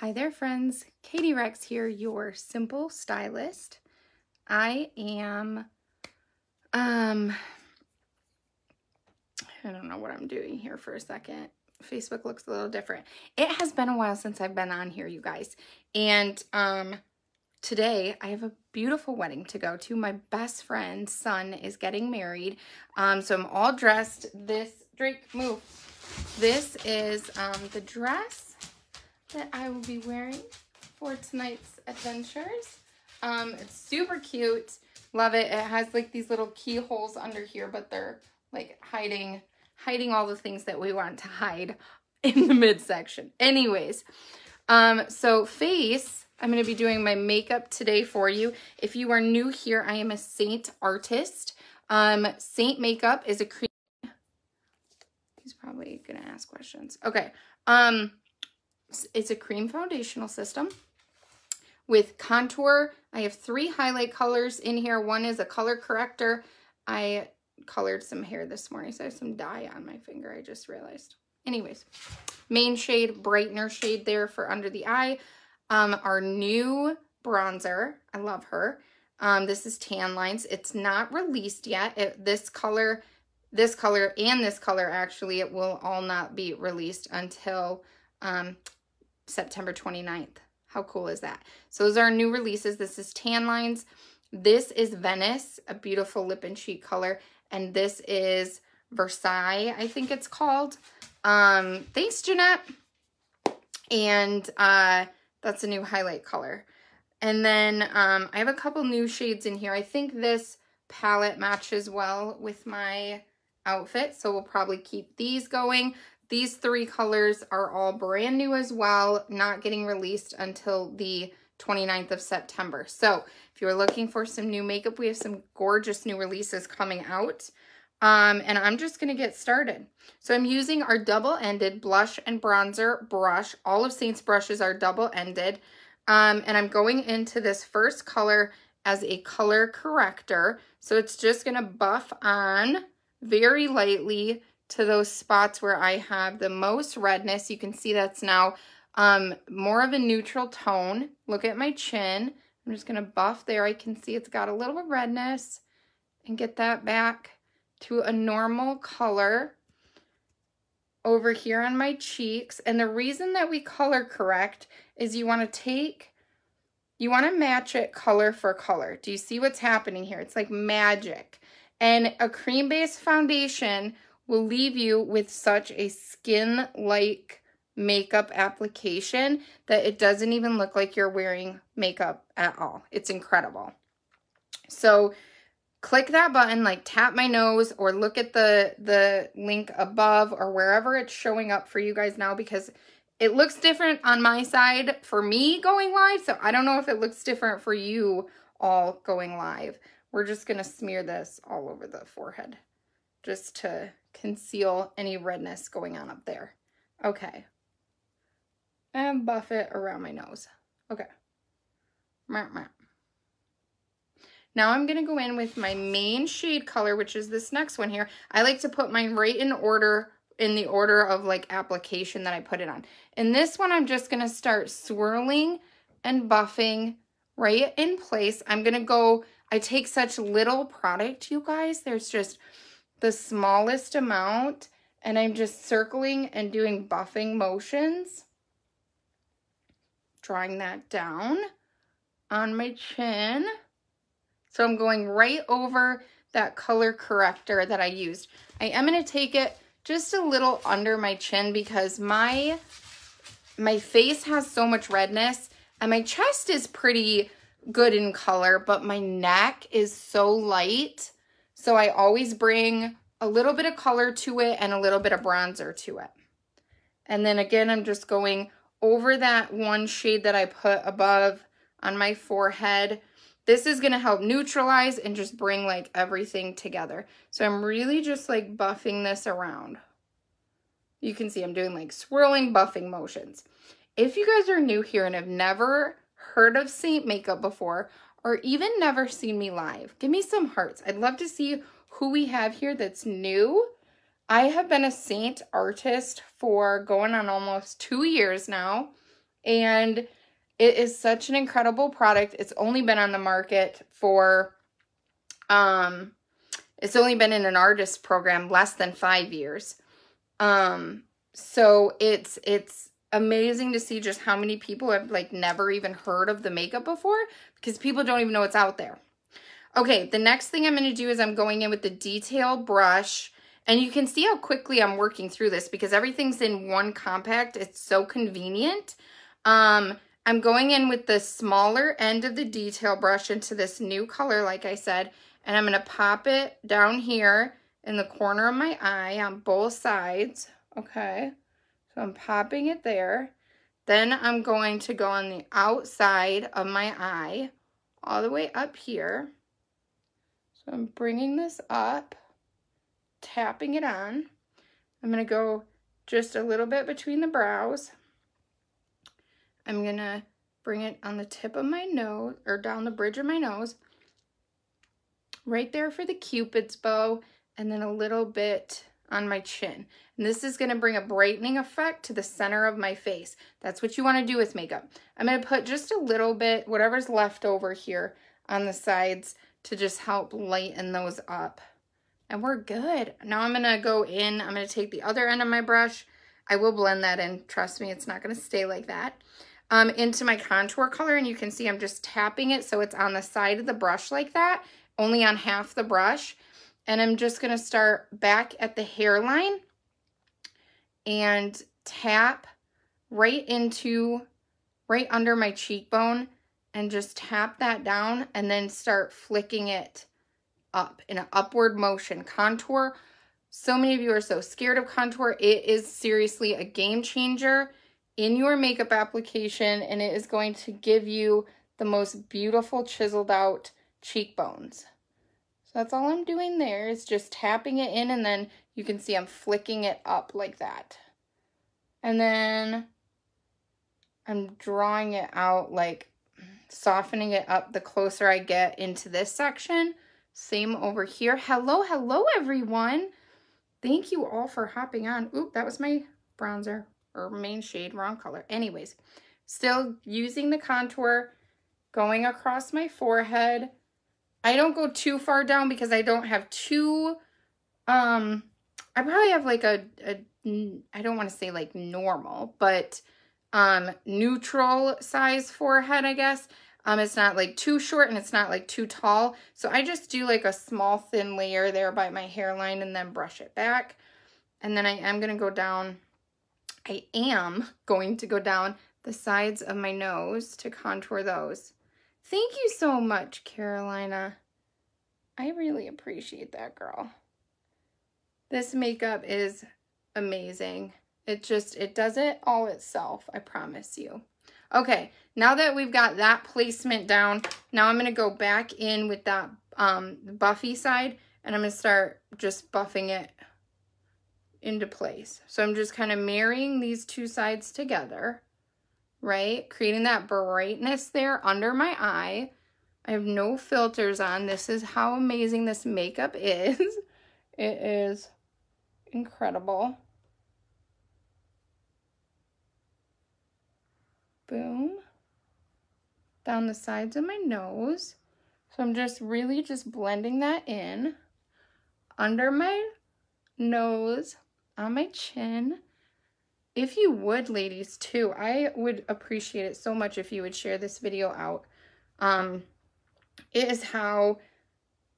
Hi there, friends. Katie Rex here, your simple stylist. I am, I don't know what I'm doing here for a second. Facebook looks a little different. It has been a while since I've been on here, you guys. And today I have a beautiful wedding to go to. My best friend's son is getting married. So I'm all dressed. Drake, move. This is the dress that I will be wearing for tonight's adventures. It's super cute. Love it. It has like these little keyholes under here, but they're like hiding all the things that we want to hide in the midsection. Anyways, so face, I'm going to be doing my makeup today for you. If you are new here, I am a Saint artist. Saint makeup is a cream. He's probably going to ask questions. Okay. It's a cream foundational system with contour. I have 3 highlight colors in here. One is a color corrector. I colored some hair this morning, so I have some dye on my finger, I just realized. Anyways, main shade, brightener shade there for under the eye. Our new bronzer, I love her. This is Tan Lines. It's not released yet. This color, and this color, actually, it will all not be released until September 29th. How cool is that? So those are our new releases. This is Tan Lines. This is Venice, a beautiful lip and cheek color. And this is Versailles, I think it's called. Thanks, Jeanette. And that's a new highlight color. And then I have a couple new shades in here. I think this palette matches well with my outfit, so we'll probably keep these going. These 3 colors are all brand new as well, not getting released until the 29th of September. So if you're looking for some new makeup, we have some gorgeous new releases coming out. And I'm just going to get started. So I'm using our double-ended blush and bronzer brush. All of Saint's brushes are double-ended. And I'm going into this first color as a color corrector. So it's just going to buff on very lightly to those spots where I have the most redness. You can see that's now more of a neutral tone. Look at my chin. I'm just going to buff there. I can see it's got a little bit of redness and get that back to a normal color over here on my cheeks. And the reason that we color correct is you want to match it color for color. Do you see what's happening here? It's like magic. And a cream-based foundation will leave you with such a skin-like makeup application that it doesn't even look like you're wearing makeup at all. It's incredible. So click that button, like tap my nose, or look at the link above or wherever it's showing up for you guys now, because it looks different on my side for me going live. So I don't know if it looks different for you all going live. We're just going to smear this all over the forehead just to conceal any redness going on up there. Okay. And buff it around my nose. Okay. Now I'm going to go in with my main shade color, which is this next one here. I like to put mine right in the order of like application that I put it on. And this one, I'm just going to start swirling and buffing right in place. I take such little product, you guys. There's just the smallest amount, and I'm just circling and doing buffing motions, drawing that down on my chin. So I'm going right over that color corrector that I used. I am going to take it just a little under my chin because my face has so much redness, and my chest is pretty good in color, but my neck is so light. So I always bring a little bit of color to it and a little bit of bronzer to it. And then again, I'm just going over that one shade that I put above on my forehead. This is going to help neutralize and just bring like everything together. So I'm really just like buffing this around. You can see I'm doing like swirling buffing motions. If you guys are new here and have never heard of Saint makeup before, or even never seen me live, give me some hearts. I'd love to see who we have here that's new. I have been a Saint artist for going on almost 2 years now. And it is such an incredible product. It's only been on the market for, it's only been in an artist program less than 5 years. So it's amazing to see just how many people have like never even heard of the makeup before, because people don't even know it's out there. Okay, the next thing I'm going to do is I'm going in with the detail brush, and you can see how quickly I'm working through this because everything's in one compact. It's so convenient. I'm going in with the smaller end of the detail brush into this new color, like I said, and I'm going to pop it down here in the corner of my eye on both sides. Okay, so I'm popping it there. Then I'm going to go on the outside of my eye all the way up here. So I'm bringing this up, tapping it on. I'm going to go just a little bit between the brows. I'm going to bring it on the tip of my nose, or down the bridge of my nose, right there for the Cupid's bow, and then a little bit on my chin. And this is going to bring a brightening effect to the center of my face. That's what you want to do with makeup. I'm going to put just a little bit, whatever's left over here on the sides, to just help lighten those up. And we're good. Now I'm going to go in, I'm going to take the other end of my brush. I will blend that in. Trust me, it's not going to stay like that. Into my contour color, and you can see I'm just tapping it so it's on the side of the brush like that, only on half the brush. And I'm just going to start back at the hairline and tap right under my cheekbone, and just tap that down and then start flicking it up in an upward motion. Contour, so many of you are so scared of contour. It is seriously a game changer in your makeup application, and it is going to give you the most beautiful chiseled out cheekbones. So that's all I'm doing there, is just tapping it in, and then you can see I'm flicking it up like that. And then I'm drawing it out, like softening it up the closer I get into this section. Same over here. Hello, hello everyone. Thank you all for hopping on. Oop, that was my bronzer, or main shade, wrong color. Anyways, still using the contour, going across my forehead. I don't go too far down because I don't have too, I probably have like I don't want to say like normal, but neutral size forehead, I guess. It's not like too short and it's not like too tall. So I just do like a small thin layer there by my hairline and then brush it back. And then I am going to go down the sides of my nose to contour those. Thank you so much, Carolina. I really appreciate that, girl. This makeup is amazing. It does it all itself, I promise you. Okay, now that we've got that placement down, now I'm going to go back in with that buffy side, and I'm going to start just buffing it into place. So I'm just kind of marrying these two sides together, right? Creating that brightness there under my eye. I have no filters on. This is how amazing this makeup is. It is incredible. Boom. Down the sides of my nose. So I'm just really just blending that in under my nose, on my chin. If you would, ladies, too, I would appreciate it so much if you would share this video out. It is how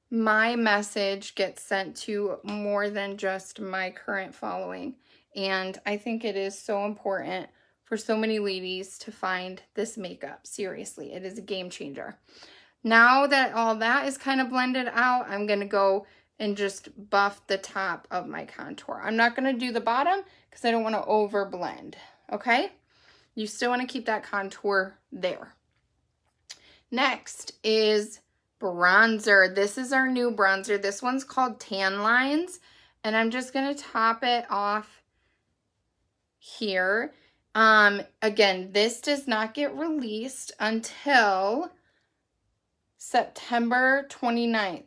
my message gets sent to more than just my current following. And I think it is so important for so many ladies to find this makeup. Seriously, it is a game changer. Now that all that is kind of blended out, I'm going to go and just buff the top of my contour. I'm not going to do the bottom because I don't want to over blend, okay? You still want to keep that contour there. Next is bronzer. This is our new bronzer. This one's called Tan Lines, and I'm just going to top it off here. Again, this does not get released until September 29th,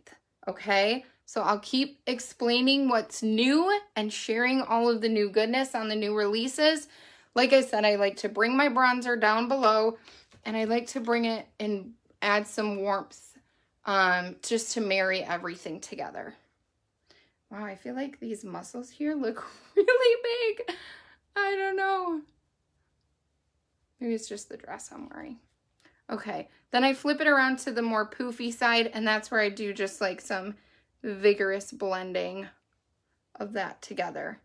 okay? So I'll keep explaining what's new and sharing all of the new goodness on the new releases. like I said, I like to bring my bronzer down below, and I like to bring it and add some warmth just to marry everything together. Wow, I feel like these muscles here look really big. I don't know. Maybe it's just the dress I'm wearing. Okay, then I flip it around to the more poofy side, and that's where I do just like some vigorous blending of that together.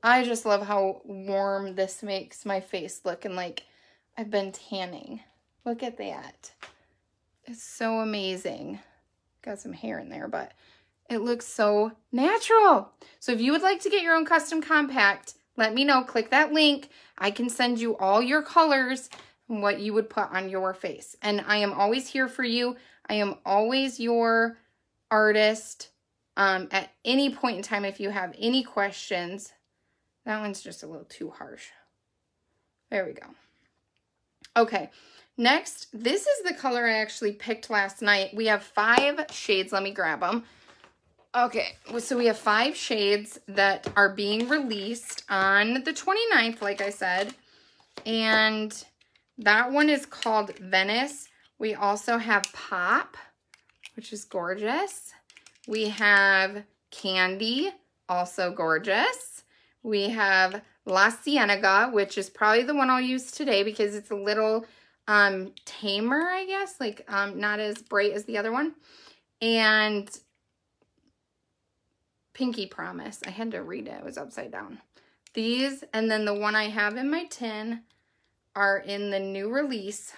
I just love how warm this makes my face look, and like I've been tanning. Look at that. It's so amazing. Got some hair in there, but it looks so natural. So if you would like to get your own custom compact, let me know. Click that link. I can send you all your colors and what you would put on your face. And I am always here for you. I am always your artist at any point in time if you have any questions. That one's just a little too harsh. There we go. Okay, next, this is the color I actually picked last night. We have 5 shades. Let me grab them. Okay, so we have 5 shades that are being released on the 29th, like I said. And that one is called Venice. We also have Pop, which is gorgeous. We have Candy, also gorgeous. We have La Cienega, which is probably the one I'll use today because it's a little tamer, I guess, like not as bright as the other one. And Pinky Promise. I had to read it. It was upside down. These, and then the one I have in my tin, are in the new release.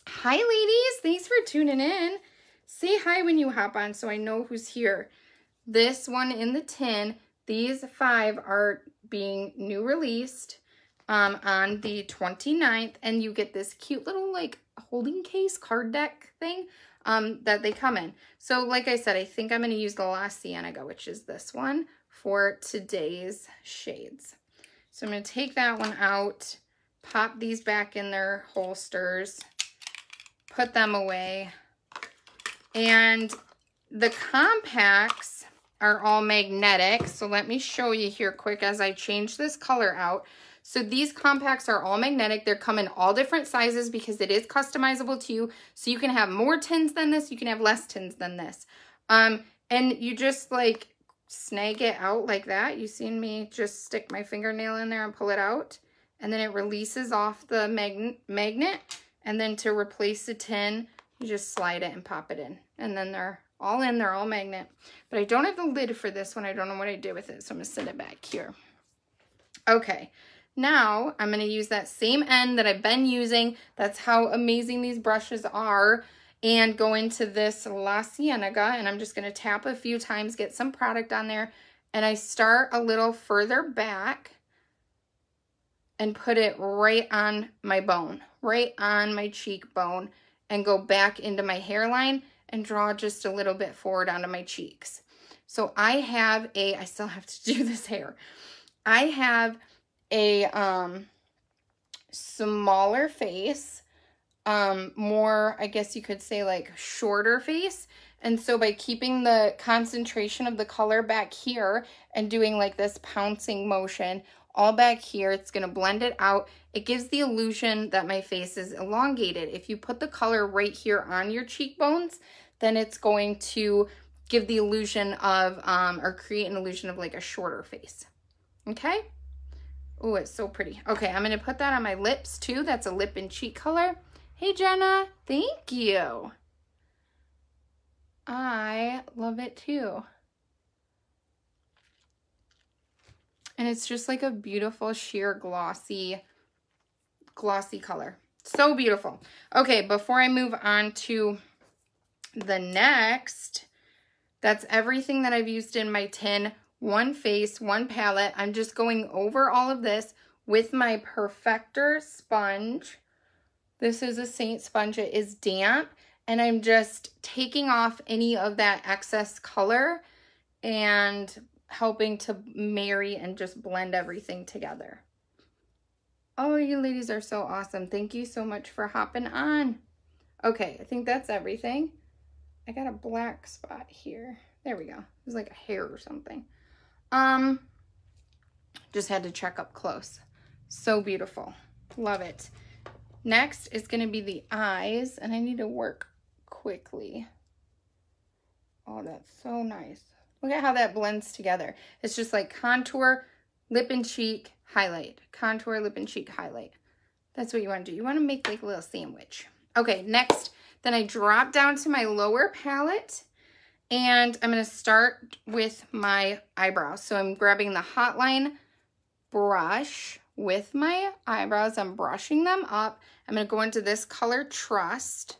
Hi, ladies. Thanks for tuning in. Say hi when you hop on so I know who's here. This one in the tin, these 5 are being new released on the 29th, and you get this cute little like holding case card deck thing that they come in. So like I said, I think I'm going to use the La Cienega, which is this one, for today's shades. So I'm going to take that one out, pop these back in their holsters, put them away. And the compacts are all magnetic. So let me show you here quick as I change this color out. So these compacts are all magnetic. They come in all different sizes because it is customizable to you. So you can have more tins than this. You can have less tins than this. And you just like snag it out like that. You seen me just stick my fingernail in there and pull it out. And then it releases off the magnet. And then to replace the tin, you just slide it and pop it in. And then they're all in. They're all magnet. But I don't have the lid for this one. I don't know what I did with it. So I'm going to set it back here. Okay. Now, I'm going to use that same end that I've been using. That's how amazing these brushes are. And go into this La Cienega. And I'm just going to tap a few times, get some product on there. And I start a little further back and put it right on my bone, right on my cheekbone. And go back into my hairline and draw just a little bit forward onto my cheeks. So I have I still have to do this hair. I have a smaller face, more, I guess you could say like shorter face. And so by keeping the concentration of the color back here and doing like this pouncing motion all back here, it's going to blend it out. It gives the illusion that my face is elongated. If you put the color right here on your cheekbones, then it's going to give the illusion of, or create an illusion of like a shorter face. Okay? Oh, it's so pretty. Okay, I'm going to put that on my lips too. That's a lip and cheek color. Hey, Jenna. Thank you. I love it too. And it's just like a beautiful, sheer, glossy color. So beautiful. Okay, before I move on to the next, that's everything that I've used in my tin. One face, one palette. I'm just going over all of this with my Perfector sponge. This is a Saint sponge. It is damp. And I'm just taking off any of that excess color and helping to marry and just blend everything together. Oh, you ladies are so awesome. Thank you so much for hopping on. Okay, I think that's everything. I got a black spot here. There we go. It was like a hair or something. Just had to check up close. So beautiful. Love it. Next is going to be the eyes, and I need to work quickly. Oh, that's so nice. Look at how that blends together. It's just like contour, lip and cheek, highlight. Contour, lip and cheek, highlight. That's what you want to do. You want to make like a little sandwich. Okay, next, then I drop down to my lower palette, and I'm going to start with my eyebrows. So I'm grabbing the Hotline brush with my eyebrows. I'm brushing them up. I'm going to go into this color Trust,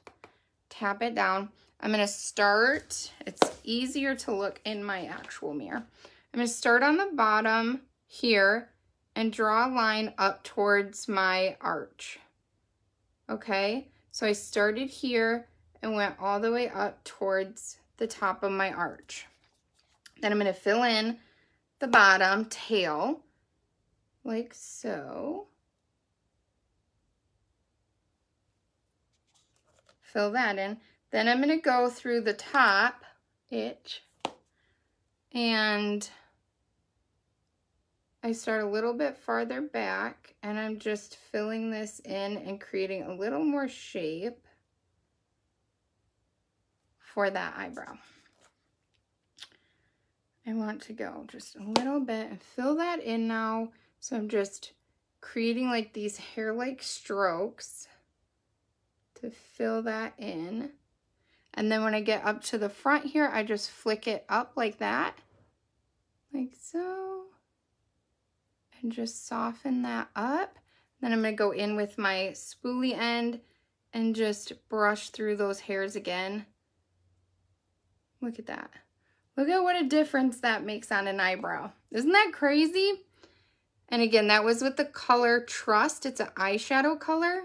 tap it down. I'm going to start, it's easier to look in my actual mirror. I'm going to start on the bottom here and draw a line up towards my arch. Okay, so I started here and went all the way up towards the top of my arch. Then I'm going to fill in the bottom tail like so. Fill that in. Then I'm going to go through the top itch, and I start a little bit farther back, and I'm just filling this in and creating a little more shape for that eyebrow. I want to go just a little bit and fill that in now. So I'm just creating like these hair-like strokes to fill that in. And then when I get up to the front here, I just flick it up like that, like so, and just soften that up. Then I'm going to go in with my spoolie end and just brush through those hairs again. Look at that. Look at what a difference that makes on an eyebrow. Isn't that crazy? And again, that was with the color Trust. It's an eyeshadow color.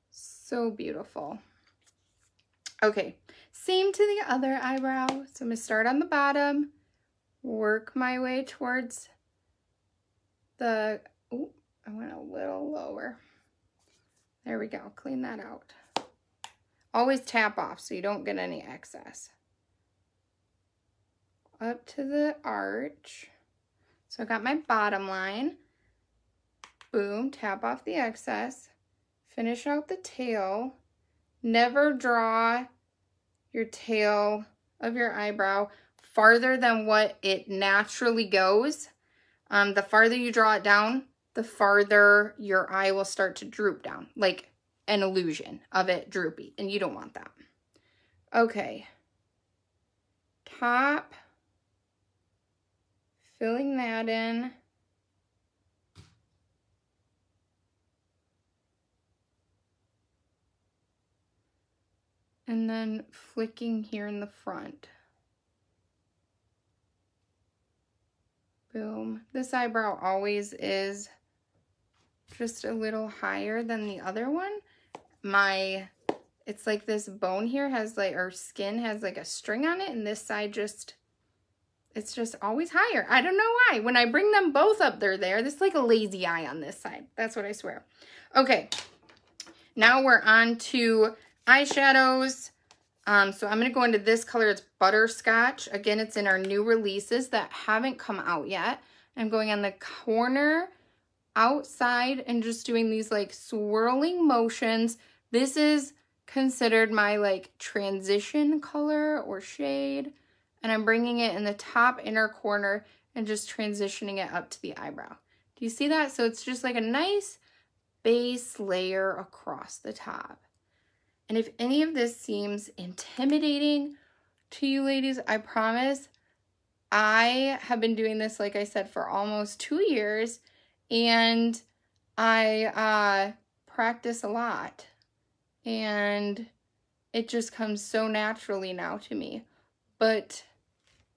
So beautiful. Okay, same to the other eyebrow. So I'm going to start on the bottom, work my way towards the, oh, I went a little lower. There we go, clean that out. Always tap off so you don't get any excess. Up to the arch. So I got my bottom line. Boom, tap off the excess. Finish out the tail. Never draw your tail of your eyebrow farther than what it naturally goes. The farther you draw it down, the farther your eye will start to droop down, like an illusion of it droopy, and you don't want that. Okay. Top. Filling that in. And then flicking here in the front. Boom. This eyebrow always is just a little higher than the other one. It's like this bone here has like, or skin has like a string on it, and this side just, it's just always higher. I don't know why. When I bring them both up, they're there. This is like a lazy eye on this side. That's what I swear. Okay. Now we're on to eyeshadows. So I'm going to go into this color. It's Butterscotch. Again, it's in our new releases that haven't come out yet. I'm going on the corner outside and just doing these like swirling motions. This is considered my like transition color or shade. And I'm bringing it in the top inner corner and just transitioning it up to the eyebrow. Do you see that? So it's just like a nice base layer across the top. And if any of this seems intimidating to you ladies, I promise I have been doing this, like I said, for almost 2 years, and I practice a lot, and it just comes so naturally now to me. But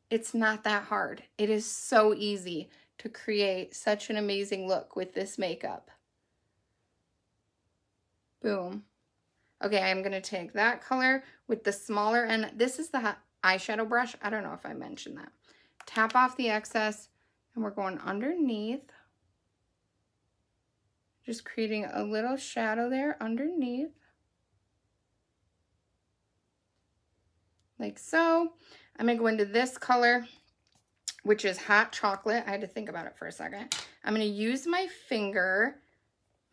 it's not that hard. It is so easy to create such an amazing look with this makeup. Boom. Okay, I'm going to take that color with the smaller end. This is the eyeshadow brush. I don't know if I mentioned that. Tap off the excess, and we're going underneath. Just creating a little shadow there underneath. Like so. I'm going to go into this color, which is Hot Chocolate. I had to think about it for a second. I'm going to use my finger,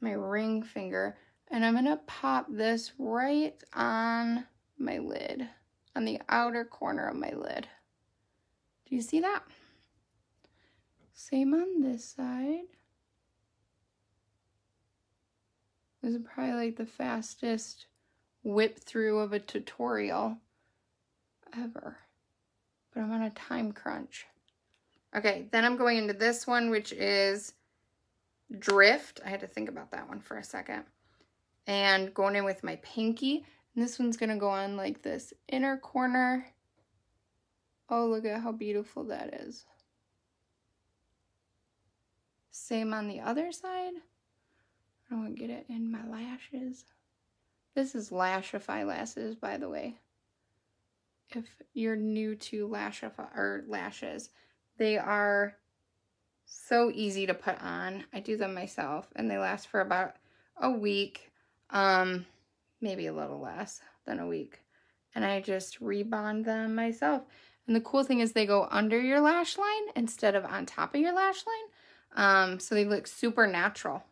my ring finger, and I'm going to pop this right on my lid, on the outer corner of my lid. Do you see that? Same on this side. This is probably like the fastest whip through of a tutorial ever. But I'm on a time crunch. Okay, then I'm going into this one, which is Drift. I had to think about that one for a second. And going in with my pinky. And this one's going to go on like this inner corner. Oh, look at how beautiful that is. Same on the other side. I don't want to get it in my lashes. This is Lashify lashes, by the way. If you're new to Lashify or lashes, they are so easy to put on. I do them myself, and they last for about a week, maybe a little less than a week. And I just rebond them myself. And the cool thing is they go under your lash line instead of on top of your lash line. So they look super natural.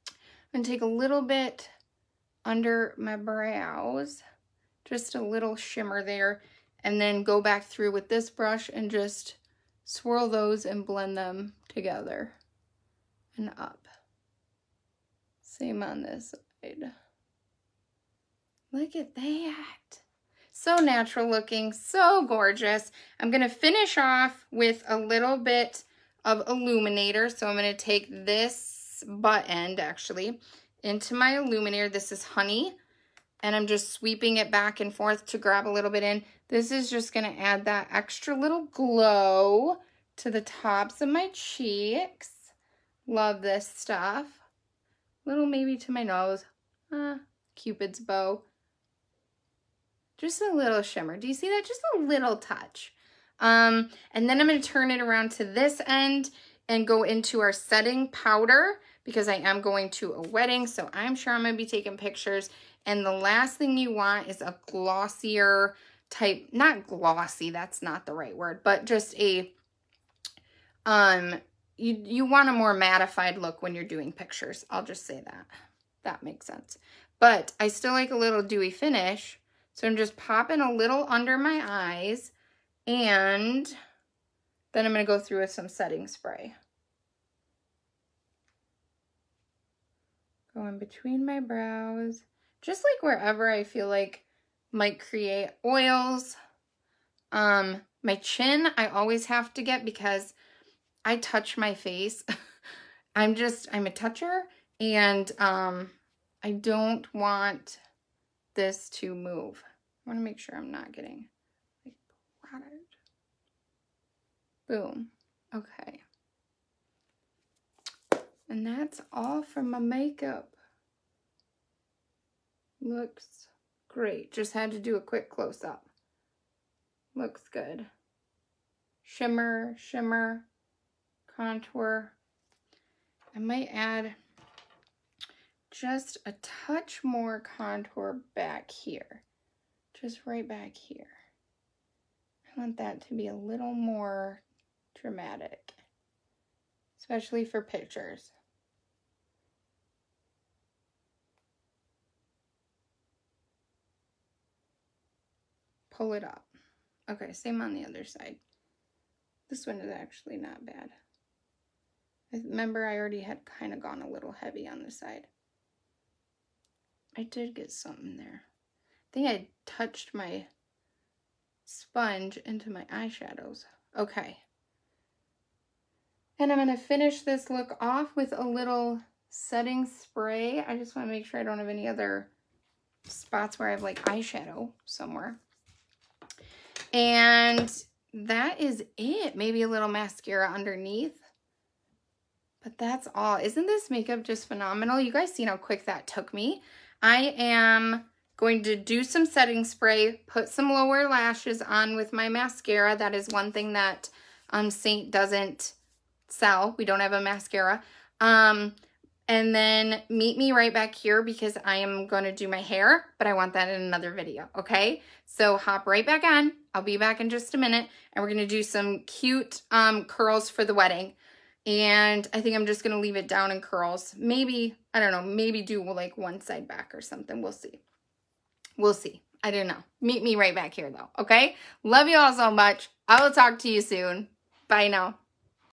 I'm going to take a little bit under my brows, just a little shimmer there, and then go back through with this brush and just swirl those and blend them together and up. Same on this side. Look at that. So natural looking, so gorgeous. I'm going to finish off with a little bit of illuminator. So I'm going to take this butt end actually into my illuminator. This is Honey. And I'm just sweeping it back and forth to grab a little bit in. This is just going to add that extra little glow to the tops of my cheeks. Love this stuff. Little maybe to my nose. Cupid's bow. Just a little shimmer. Do you see that? Just a little touch. And then I'm going to turn it around to this end and go into our setting powder because I am going to a wedding. So I'm sure I'm going to be taking pictures. And the last thing you want is a glossier type, not glossy, that's not the right word, but just a, you want a more mattified look when you're doing pictures. I'll just say that. That makes sense. But I still like a little dewy finish. So I'm just popping a little under my eyes, and then I'm going to go through with some setting spray. Going between my brows, just like wherever I feel like might create oils. My chin, I always have to get because I touch my face. I'm a toucher, and I don't want this to move. I want to make sure I'm not getting like product. Boom. Okay. And that's all from my makeup. Looks great. Just had to do a quick close-up. Looks good. Shimmer, shimmer, contour. I might add just a touch more contour back here. Just right back here. I want that to be a little more dramatic, especially for pictures. Pull it up. Okay, same on the other side. This one is actually not bad. I remember I already had kind of gone a little heavy on the side. I did get something there. I think I touched my sponge into my eyeshadows. Okay. And I'm going to finish this look off with a little setting spray. I just want to make sure I don't have any other spots where I have like eyeshadow somewhere. And that is it. Maybe a little mascara underneath. But that's all. Isn't this makeup just phenomenal? You guys seen how quick that took me. I am going to do some setting spray, put some lower lashes on with my mascara. That is one thing that Saint doesn't sell. We don't have a mascara. And then meet me right back here because I am going to do my hair, but I want that in another video, okay? So hop right back on. I'll be back in just a minute, and we're going to do some cute curls for the wedding. And I think I'm just going to leave it down in curls. Maybe, I don't know, maybe do like one side back or something. We'll see. We'll see. I don't know. Meet me right back here though. Okay? Love you all so much. I will talk to you soon. Bye now.